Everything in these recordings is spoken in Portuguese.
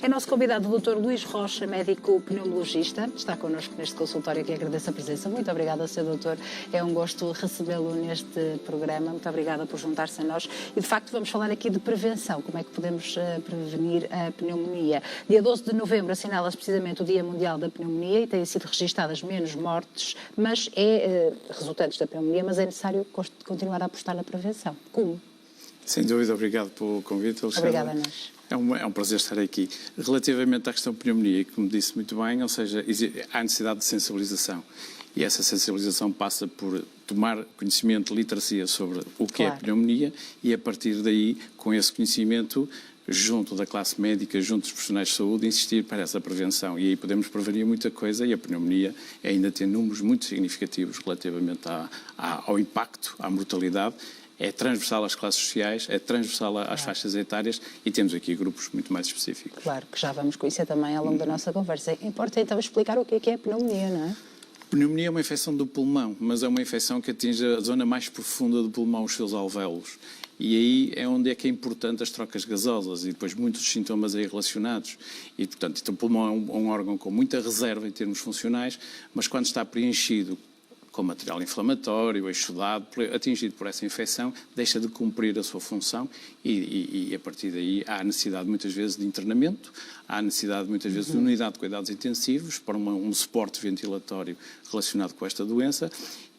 É nosso convidado o Dr. Luís Rocha, médico pneumologista, está connosco neste consultório que agradeço a presença. Muito obrigada, Sr. Doutor. É um gosto recebê-lo neste programa. Muito obrigada por juntar-se a nós. E, de facto, vamos falar aqui de prevenção. Como é que podemos prevenir a pneumonia? Dia 12 de novembro assinala-se precisamente o Dia Mundial da Pneumonia e têm sido registadas menos mortes, mas resultantes da pneumonia, mas é necessário continuar a apostar na prevenção. Como? Sem dúvida, obrigado pelo convite, Alexandre. Obrigada a nós. É um prazer estar aqui. Relativamente à questão da pneumonia, como disse muito bem, ou seja, há necessidade de sensibilização. E essa sensibilização passa por tomar conhecimento, literacia sobre o que é a pneumonia e, a partir daí, com esse conhecimento, junto da classe médica, junto dos profissionais de saúde, insistir para essa prevenção. E aí podemos prevenir muita coisa e a pneumonia ainda tem números muito significativos relativamente ao impacto, à mortalidade. É transversal às classes sociais, é transversal às faixas etárias e temos aqui grupos muito mais específicos. Claro, que já vamos conhecer também ao longo da nossa conversa. Importa então explicar o que é a pneumonia, não é? Pneumonia é uma infecção do pulmão, mas é uma infecção que atinge a zona mais profunda do pulmão, os seus alvéolos. E aí é onde é que é importante as trocas gasosas e depois muitos sintomas aí relacionados. E, portanto, o pulmão é um órgão com muita reserva em termos funcionais, mas quando está preenchido com material inflamatório, exudado, atingido por essa infecção, deixa de cumprir a sua função e a partir daí há necessidade muitas vezes de internamento, há necessidade muitas vezes de unidade de cuidados intensivos para um suporte ventilatório relacionado com esta doença.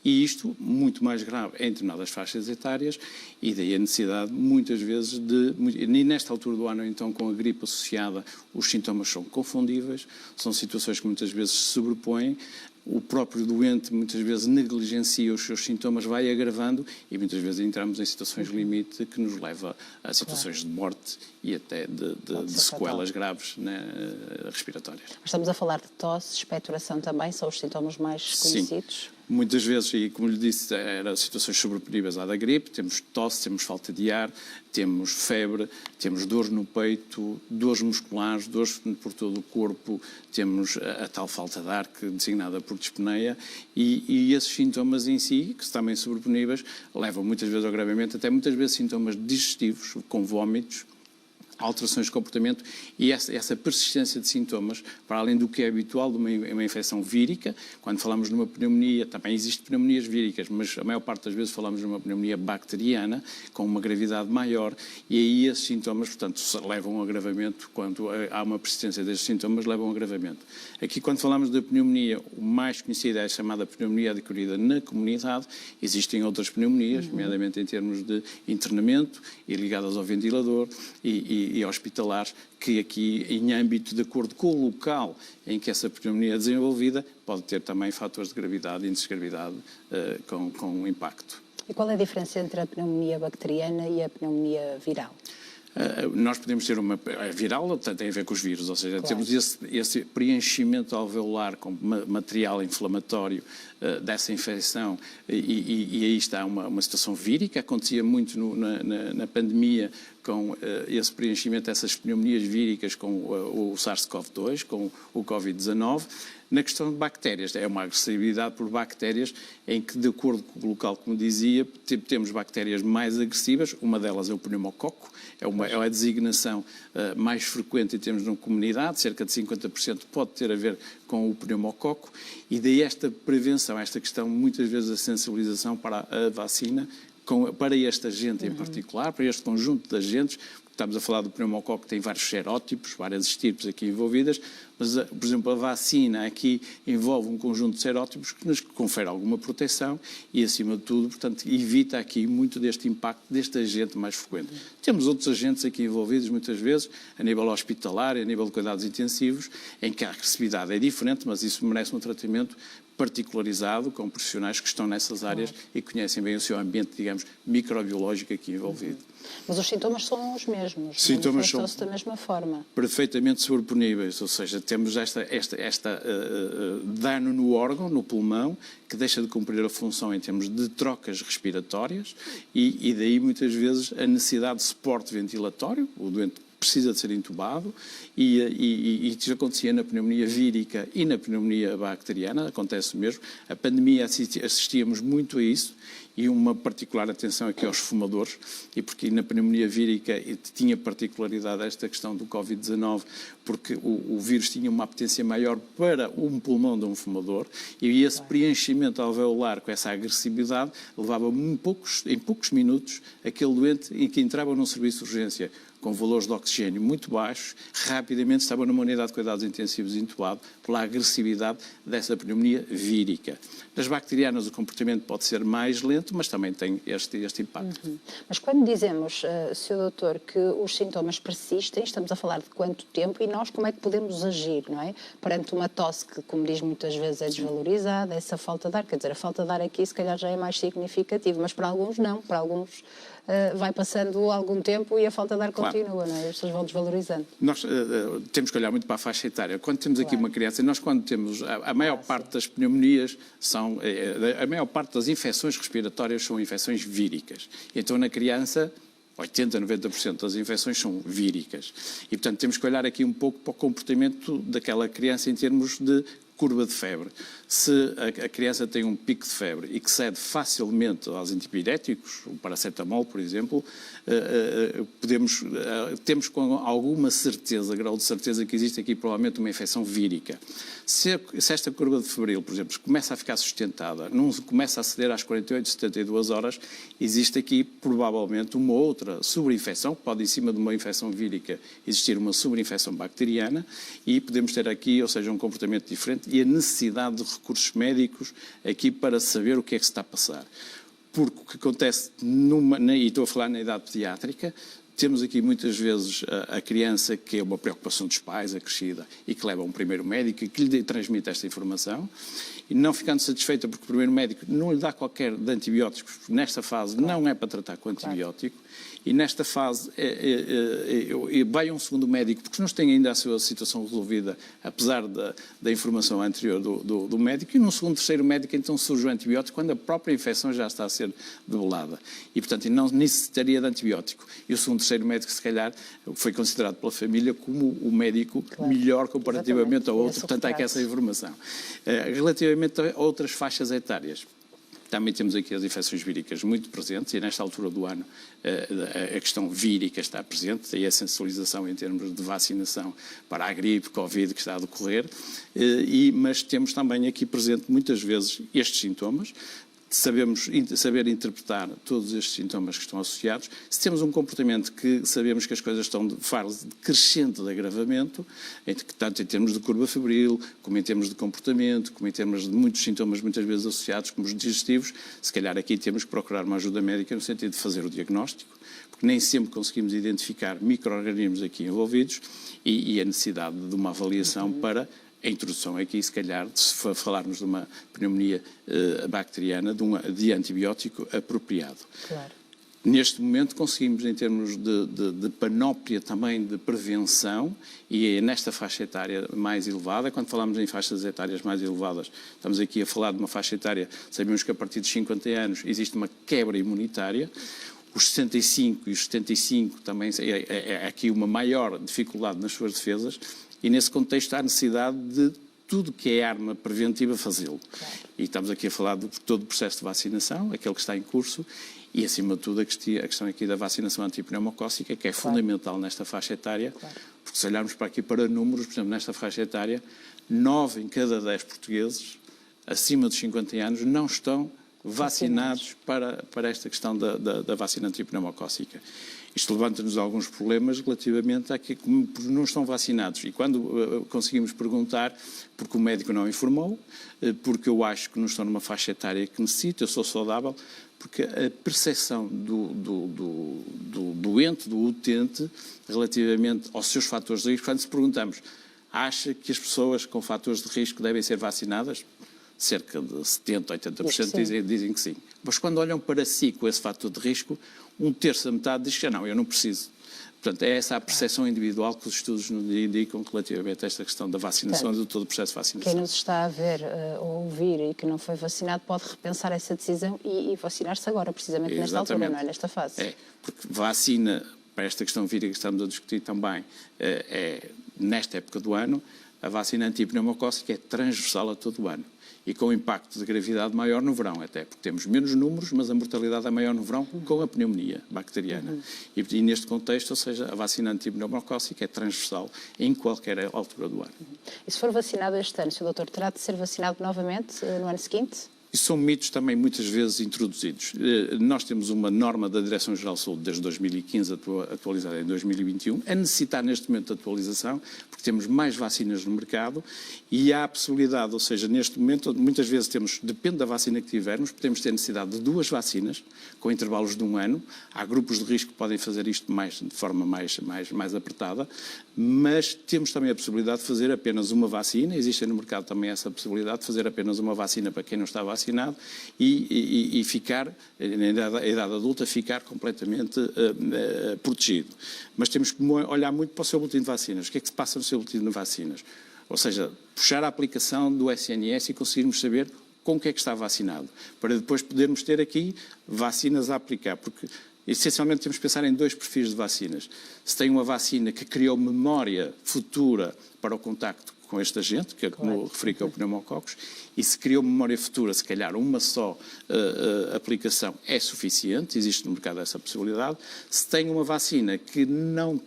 E isto, muito mais grave em determinadas faixas etárias, e daí a necessidade, muitas vezes, e nesta altura do ano, então, com a gripe associada, os sintomas são confundíveis, são situações que muitas vezes se sobrepõem, o próprio doente muitas vezes negligencia os seus sintomas, vai agravando e muitas vezes entramos em situações limite que nos leva a situações de morte e até de sequelas graves, né, respiratórias. Estamos a falar de tosse, expectoração também, são os sintomas mais conhecidos? Sim. Muitas vezes, e como lhe disse, eram situações sobreponíveis à da gripe, temos tosse, temos falta de ar, temos febre, temos dores no peito, dores musculares, dores por todo o corpo, temos a tal falta de ar, que designada por dispneia, e esses sintomas em si, que também sobreponíveis, levam muitas vezes ao agravamento, até muitas vezes sintomas digestivos, com vômitos, alterações de comportamento e essa persistência de sintomas, para além do que é habitual de uma infecção vírica. Quando falamos de uma pneumonia, também existem pneumonias víricas, mas a maior parte das vezes falamos de uma pneumonia bacteriana, com uma gravidade maior, e aí esses sintomas, portanto, levam a um agravamento. Quando há uma persistência destes sintomas, levam a um agravamento. Aqui, quando falamos da pneumonia, o mais conhecido é a chamada pneumonia adquirida na comunidade. Existem outras pneumonias, nomeadamente em termos de internamento e ligadas ao ventilador e hospitalares, que aqui, em âmbito de acordo com o local em que essa pneumonia é desenvolvida, pode ter também fatores de gravidade e índices de gravidade com impacto. E qual é a diferença entre a pneumonia bacteriana e a pneumonia viral? Nós podemos ter uma viral, tem a ver com os vírus, ou seja, temos esse preenchimento alveolar com material inflamatório dessa infecção e aí está uma situação vírica. Acontecia muito na pandemia com esse preenchimento dessas pneumonias víricas com o SARS-CoV-2, com o Covid-19. Na questão de bactérias, é uma agressividade por bactérias em que, de acordo com o local, como dizia, temos bactérias mais agressivas. Uma delas é o pneumococo, é a designação mais frequente em termos de comunidade, cerca de 50% pode ter a ver com o pneumococo, e daí esta prevenção, esta questão, muitas vezes a sensibilização para a vacina, para este agente em particular, para este conjunto de agentes. Estamos a falar do pneumococo, que tem vários serótipos, várias estirpes aqui envolvidas, mas, por exemplo, a vacina aqui envolve um conjunto de serótipos que nos confere alguma proteção e, acima de tudo, portanto, evita aqui muito deste impacto deste agente mais frequente. Temos outros agentes aqui envolvidos, muitas vezes, a nível hospitalar e a nível de cuidados intensivos, em que a agressividade é diferente, mas isso merece um tratamento particularizado, com profissionais que estão nessas áreas e conhecem bem o seu ambiente, digamos, microbiológico aqui envolvido. Mas os sintomas são os mesmos, os sintomas são da mesma forma. Perfeitamente sobreponíveis, ou seja, temos esta dano no órgão, no pulmão, que deixa de cumprir a função em termos de trocas respiratórias e daí muitas vezes a necessidade de suporte ventilatório. O doente precisa de ser intubado e isso acontecia na pneumonia vírica e na pneumonia bacteriana, acontece mesmo. A pandemia assistíamos muito a isso e uma particular atenção aqui aos fumadores, e porque na pneumonia vírica tinha particularidade esta questão do Covid-19, porque o vírus tinha uma apetência maior para um pulmão de um fumador e esse preenchimento alveolar com essa agressividade levava em poucos minutos aquele doente em que entrava num serviço de urgência com valores de oxigênio muito baixos, rapidamente estava numa unidade de cuidados intensivos intubado pela agressividade dessa pneumonia vírica. Nas bacterianas o comportamento pode ser mais lento, mas também tem este impacto. Mas quando dizemos, Sr. Doutor, que os sintomas persistem, estamos a falar de quanto tempo e nós como é que podemos agir, não é? Perante uma tosse que, como diz muitas vezes, é desvalorizada, essa falta de ar, quer dizer, a falta de ar aqui se calhar já é mais significativa, mas para alguns não, para alguns vai passando algum tempo e a falta de ar continua, não é? As pessoas vão desvalorizando. Nós temos que olhar muito para a faixa etária. Quando temos aqui uma criança, nós quando temos a maior parte das pneumonias a maior parte das infecções respiratórias são infecções víricas. Então na criança 80%, 90% das infecções são víricas. E, portanto, temos que olhar aqui um pouco para o comportamento daquela criança em termos de curva de febre. Se a criança tem um pico de febre e que cede facilmente aos antipiréticos, o paracetamol, por exemplo, temos com alguma certeza, grau de certeza, que existe aqui provavelmente uma infecção vírica. Se esta curva de febril, por exemplo, começa a ficar sustentada, não começa a ceder às 48, 72 horas, existe aqui provavelmente uma outra sobreinfecção, pode em cima de uma infecção vírica existir uma sobreinfecção bacteriana e podemos ter aqui, ou seja, um comportamento diferente e a necessidade de recursos médicos aqui para saber o que é que se está a passar. Porque o que acontece, e estou a falar na idade pediátrica, temos aqui muitas vezes a criança que é uma preocupação dos pais, acrescida, e que leva a um primeiro médico e que lhe transmite esta informação, e não ficando satisfeita porque o primeiro médico não lhe dá qualquer de antibióticos, porque nesta fase não é para tratar com antibiótico, e nesta fase vai a um segundo médico, porque não tem ainda a sua situação resolvida, apesar da informação anterior do médico, e num segundo, terceiro médico, então surge o antibiótico, quando a própria infecção já está a ser debelada. E, portanto, não necessitaria de antibiótico. E o segundo, terceiro médico, se calhar, foi considerado pela família como o médico melhor comparativamente ao outro, portanto, há aqui essa informação. Relativamente a outras faixas etárias, também temos aqui as infecções víricas muito presentes e nesta altura do ano a questão vírica está presente e a sensibilização em termos de vacinação para a gripe, Covid que está a decorrer, mas temos também aqui presente muitas vezes estes sintomas. Saber interpretar todos estes sintomas que estão associados. Se temos um comportamento que sabemos que as coisas estão de fase crescente de agravamento, tanto em termos de curva febril, como em termos de comportamento, como em termos de muitos sintomas muitas vezes associados, como os digestivos, se calhar aqui temos que procurar uma ajuda médica no sentido de fazer o diagnóstico, porque nem sempre conseguimos identificar micro-organismos aqui envolvidos e a necessidade de uma avaliação para a introdução aqui, se calhar, se falarmos de uma pneumonia bacteriana, de antibiótico apropriado. Claro. Neste momento conseguimos, em termos de panóplia também de prevenção, e é nesta faixa etária mais elevada, quando falamos em faixas etárias mais elevadas, estamos aqui a falar de uma faixa etária, sabemos que a partir dos 50 anos existe uma quebra imunitária. Os 65 e os 75 também é aqui uma maior dificuldade nas suas defesas, e nesse contexto há a necessidade de tudo que é arma preventiva fazê-lo. Claro. E estamos aqui a falar de todo o processo de vacinação, aquele que está em curso, e acima de tudo a questão aqui da vacinação antipneumocócica, que é fundamental nesta faixa etária, porque se olharmos para aqui para números, por exemplo, nesta faixa etária, 9 em cada 10 portugueses acima dos 50 anos não estão vacinados para esta questão da vacina antipneumocócica. Isto levanta-nos alguns problemas relativamente a que não estão vacinados. E quando conseguimos perguntar, porque o médico não informou, porque eu acho que não estou numa faixa etária que necessito, eu sou saudável, porque a percepção do doente, do utente, relativamente aos seus fatores de risco, quando se perguntamos, acha que as pessoas com fatores de risco devem ser vacinadas? Cerca de 70%, 80% dizem que sim. Mas quando olham para si com esse fator de risco, um terço a metade diz que não, eu não preciso. Portanto, é essa a percepção individual que os estudos nos indicam relativamente a esta questão da vacinação e do todo o processo de vacinação. Quem nos está a ver ou ouvir e que não foi vacinado pode repensar essa decisão e vacinar-se agora, precisamente nesta altura, não é? Nesta fase. É, porque vacina para esta questão vírica que estamos a discutir também, nesta época do ano, a vacina antipneumocócica é transversal a todo o ano e com impacto de gravidade maior no verão, até porque temos menos números, mas a mortalidade é maior no verão com a pneumonia bacteriana. E neste contexto, ou seja, a vacina antipneumocócica é transversal em qualquer altura do ano. E se for vacinado este ano, Sr. Doutor, terá de ser vacinado novamente no ano seguinte? E são mitos também muitas vezes introduzidos. Nós temos uma norma da Direção-Geral de Saúde desde 2015, atualizada em 2021, a necessitar neste momento de atualização, porque temos mais vacinas no mercado e há a possibilidade, ou seja, neste momento, muitas vezes temos, depende da vacina que tivermos, podemos ter necessidade de 2 vacinas, com intervalos de 1 ano. Há grupos de risco que podem fazer isto de forma mais apertada, mas temos também a possibilidade de fazer apenas uma vacina. Existe no mercado também essa possibilidade de fazer apenas uma vacina para quem não está vacinado e ficar, na idade adulta, ficar completamente protegido. Mas temos que olhar muito para o seu boletim de vacinas. O que é que se passa no seu boletim de vacinas? Ou seja, puxar a aplicação do SNS e conseguirmos saber com o que é que está vacinado, para depois podermos ter aqui vacinas a aplicar, porque essencialmente temos que pensar em 2 perfis de vacinas. Se tem uma vacina que criou memória futura para o contacto com este agente, que é como referi que é o pneumococos, e se criou memória futura, se calhar uma só aplicação é suficiente, existe no mercado essa possibilidade. Se tem uma vacina que não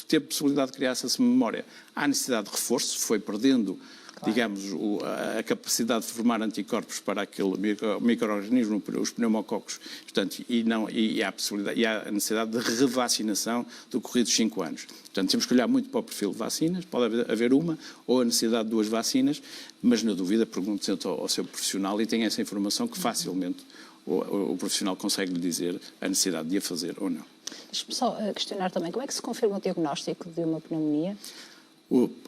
teve possibilidade de criar essa memória, há necessidade de reforço, foi perdendo, digamos, a capacidade de formar anticorpos para aquele micro-organismo, os pneumococos, portanto, e há a necessidade de revacinação decorridos 5 anos. Portanto, temos que olhar muito para o perfil de vacinas, pode haver uma ou a necessidade de 2 vacinas, mas na dúvida pergunte-se ao seu profissional e tem essa informação que facilmente o profissional consegue lhe dizer a necessidade de a fazer ou não. Deixe-me só questionar também, como é que se confirma o diagnóstico de uma pneumonia?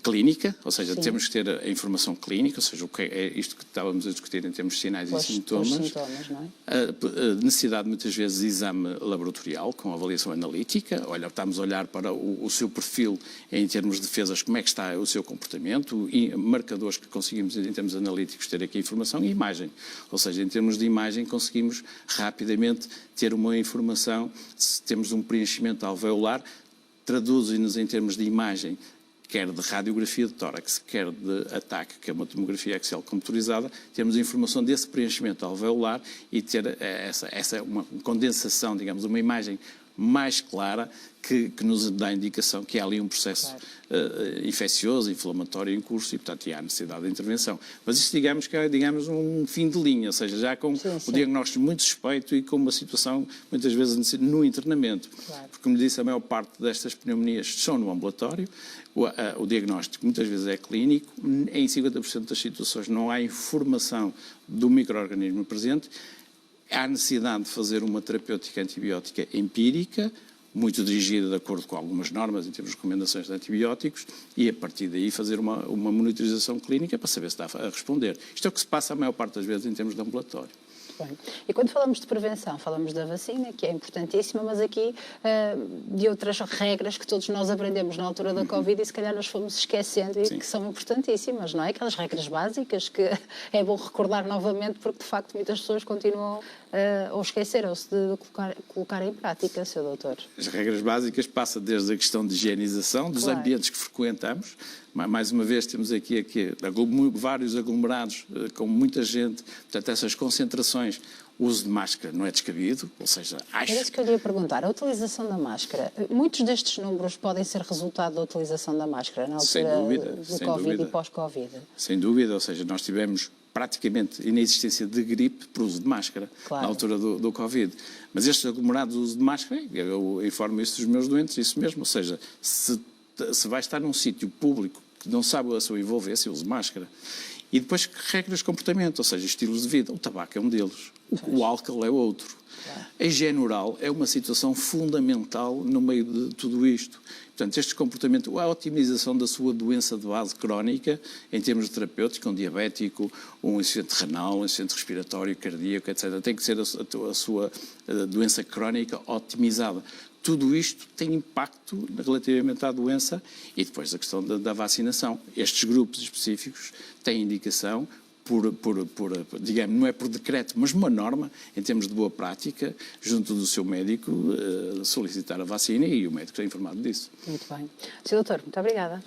Clínica, ou seja, Sim. temos que ter a informação clínica, ou seja, o que é isto que estávamos a discutir em termos de sinais e sintomas. Não é? A necessidade, muitas vezes, de exame laboratorial, com avaliação analítica. Olha, estamos a olhar para o seu perfil em termos de defesas, como é que está o seu comportamento, e marcadores que conseguimos, em termos analíticos, ter aqui a informação, e imagem. Ou seja, em termos de imagem, conseguimos rapidamente ter uma informação, se temos um preenchimento alveolar, traduzem-nos em termos de imagem, quer de radiografia de tórax, quer de ataque, que é uma tomografia axial computadorizada, temos informação desse preenchimento alveolar e ter uma condensação, digamos, uma imagem mais clara que nos dá a indicação que há ali um processo infeccioso, inflamatório em curso e, portanto, há necessidade de intervenção. Mas isso, digamos, que é um fim de linha, ou seja, já com o diagnóstico muito suspeito e com uma situação, muitas vezes, no internamento. Claro. Porque, como disse, a maior parte destas pneumonias são no ambulatório, o diagnóstico muitas vezes é clínico, em 50% das situações não há informação do micro-organismo presente. Há necessidade de fazer uma terapêutica antibiótica empírica, muito dirigida de acordo com algumas normas em termos de recomendações de antibióticos, e a partir daí fazer uma monitorização clínica para saber se está a responder. Isto é o que se passa a maior parte das vezes em termos de ambulatório. Bem. E quando falamos de prevenção, falamos da vacina, que é importantíssima, mas aqui de outras regras que todos nós aprendemos na altura da Covid e se calhar nós fomos esquecendo e que são importantíssimas, não é? Aquelas regras básicas que é bom recordar novamente porque, de facto, muitas pessoas continuam ou esqueceram-se de colocar em prática, Sr. Doutor. As regras básicas passam desde a questão de higienização dos ambientes que frequentamos. Mais uma vez, temos aqui vários aglomerados com muita gente, portanto, essas concentrações, o uso de máscara não é descabido, ou seja, acho... Era isso que eu lhe ia perguntar, a utilização da máscara, muitos destes números podem ser resultado da utilização da máscara na altura do Covid e pós-Covid? Sem dúvida, ou seja, nós tivemos praticamente inexistência de gripe por uso de máscara na altura do Covid. Mas estes aglomerados do uso de máscara, eu informo isso dos meus doentes, isso mesmo, ou seja, se vai estar num sítio público que não sabe a sua envolvência, use máscara. E depois regras de comportamento, ou seja, estilos de vida. O tabaco é um deles, o álcool é outro. A higiene oral é uma situação fundamental no meio de tudo isto. Portanto, este comportamento, a otimização da sua doença de base crónica, em termos de terapêuticos, um diabético, um insuficiente renal, um insuficiente respiratório, cardíaco, etc., tem que ser a sua doença crónica otimizada. Tudo isto tem impacto relativamente à doença e depois a questão da vacinação. Estes grupos específicos têm indicação digamos, não é por decreto, mas uma norma, em termos de boa prática, junto do seu médico, solicitar a vacina e o médico é informado disso. Muito bem. Sr. Doutor, muito obrigada.